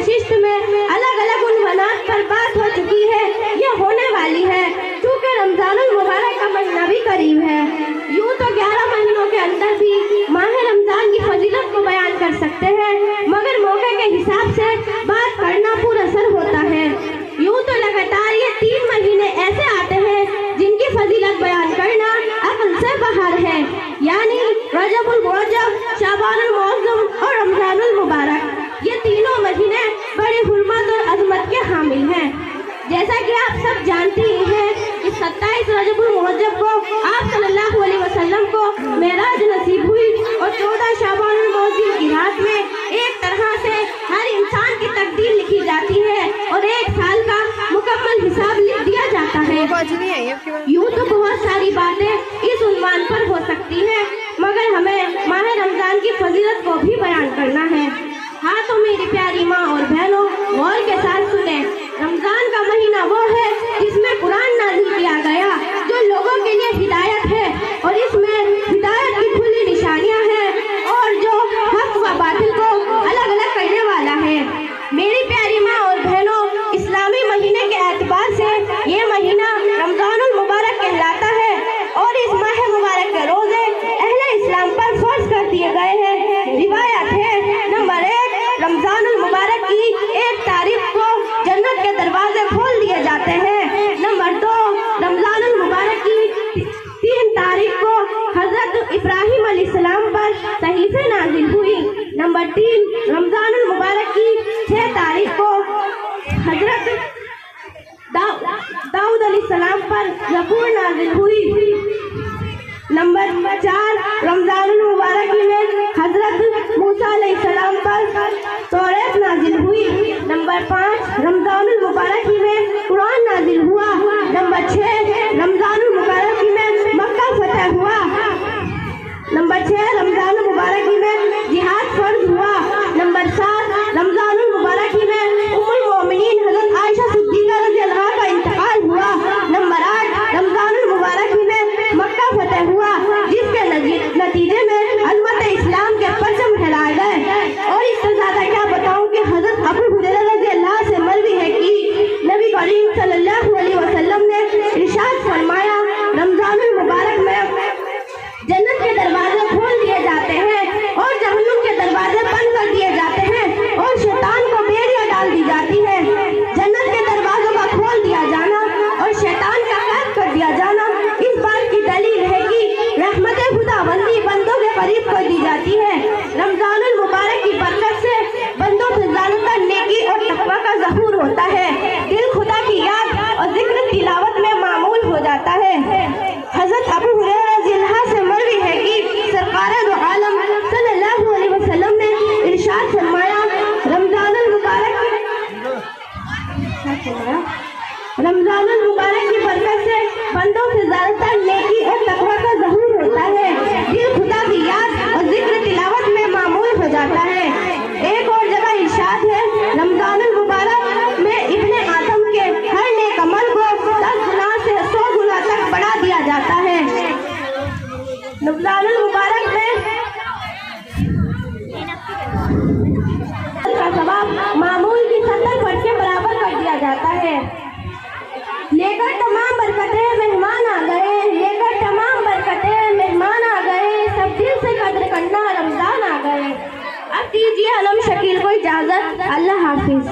नशिस्त में अलग अलग उन्वानात पर बात हो चुकी है, ये होने वाली है, क्योंकि रमजानुल मुबारक का महीना भी करीब है। यूं तो 11 महीनों के अंदर भी माह रमजान की फजीलत को बयान कर सकते हैं, मगर मौके के हिसाब से बात करना पुरअसर होता है। यूं तो लगातार ये 3 महीने ऐसे आते हैं जिनकी फजीलत बयान करना अक्ल से बाहर है, यानी रजबुल मुअज्जम, शाबानुल मुअज्जम और रमजानुल मुबारक। ये तीनों महीने बड़ी हुर्मत और अजमत के हामिल हैं। जैसा कि आप सब जानते ही हैं कि 27 रजबुल मुअज्जम को आप सल्लल्लाहु अलैहि वसल्लम को मेराज नसीब हुई और 14 शाबानुल मुअज्जम की रात में एक तरह से हर इंसान की तकदीर लिखी जाती है और एक साल का मुकम्मल हिसाब लिख दिया जाता है। यूं तो बहुत सारी बातें इस उन्वान पर हो सकती हैं, मगर हमें माह रमजान की फजीलत को भी बयान करना है। हाँ तो मेरी प्यारी माँ और बहनों, गौर के साथ सुने। रमजान का महीना वो है जिसमें कुरान नाज़िल किया गया, जो लोगों के लिए हिदायत है और इसमें हिदायत की खुली निशानियाँ हैं और जो हक व बातिल को अलग अलग करने वाला है। मेरी प्यारी माँ और बहनों, इस्लामी महीने के एतबार से ये महीना रमजानुल मुबारक कहलाता है और इस माह मुबारक के रोजे अहले इस्लाम पर फर्ज कर दिए गए हैं। रिवायत है, नंबर 1, रमजानुल मुबारक की 1 तारीख को जन्नत के दरवाजे खोल दिए जाते हैं। नंबर 2, रमजानुल मुबारक की 3 तारीख को हजरत इब्राहिम अलैहिस्सलाम पर सहीफे नाजिल हुई। नंबर 3, रमजानुल मुबारक की 6 तारीख को हजरत दाऊद अलैहिस्सलाम पर ज़बूर नाजिल हुई। नंबर 4, रमजानुल मुबारक में हजरत मूसा अलैहिस्सलाम पर तौरात नाजिल हुई। नंबर 5, रमजानुल मुबारक में कुरान नाजिल हुआ। नंबर 6, रमजानुल मुबारक में मक्का फतह हुआ। नंबर 6, रमजानुल मुबारक में जिहाद फर्ज हुआ। नंबर 7, रमजानुल मुबारक में उम्मुल मोमिनीन हज़रत आयशा सिद्दीक़ा रज़ियल्लाहु अन्हा का इंतकाल हुआ। नंबर 8, रमजानुल मुबारक में मक्का फतह हुआ, जिसके नतीजे में अज़मत इस्लाम के परचम फहराए गए। और इससे ज़्यादा क्या बताऊं कि हज़रत अबू हुरैरा रज़ियल्लाहु अन्हु से मरवी है कि नबी करीम सल्लल्लाहु अलैहि वसल्लम ने इरशाद फरमाया, रमजानुल मुबारक में जन्नत के दरवाजे खोल दिए जाते हैं और जहन्नुम के दरवाजे बंद कर दिए जाते हैं और शैतान को बेड़ियां डाल दी जाती है। जन्नत के दरवाजों का खोल दिया जाना और शैतान का कैद कर दिया जाना इस बात की दलील है कि रहमत खुदाबंदी बंदों के करीब कर दी जाती है। रमजानुल मुबारक की बरकत से बंदों से ज़्यादातर नेकी और तकवा का ज़हूर होता है। दिल खुदा की याद और जिक्र तिलावत में मामूल हो जाता है। हज़रत अबू हुरैरा रज़ियल्लाहु अन्हु से मरवी है कि सरकारे दो आलम सल्लल्लाहु अलैहि वसल्लम ने इरशाद फरमाया, रमजानुल मुबारक की बरकत से बंदों से ज़्यादातर नेकी और तकवा का ज़हूर होता है। दिल खुदा की याद और जिक्र तिलावत में मामूल हो जाता है। एक और जगह इरशाद है, रमजानुल मुबारक में इब्ने आदम के हर नेक अमल को 10 गुना से 100 गुना तक बढ़ा दिया जाता है। रमजानुल मुबारक में का सवाब मामूल की 70 फर्ज के बराबर कर दिया जाता है। लेकर तमाम बरकतें मेहमान आ गए, लेकर तमाम बरकतें मेहमान आ गए, सब दिल से कद्र करना रमजान आ गए। अब दीजिए अलम शकील को इजाजत। अल्लाह हाफिज।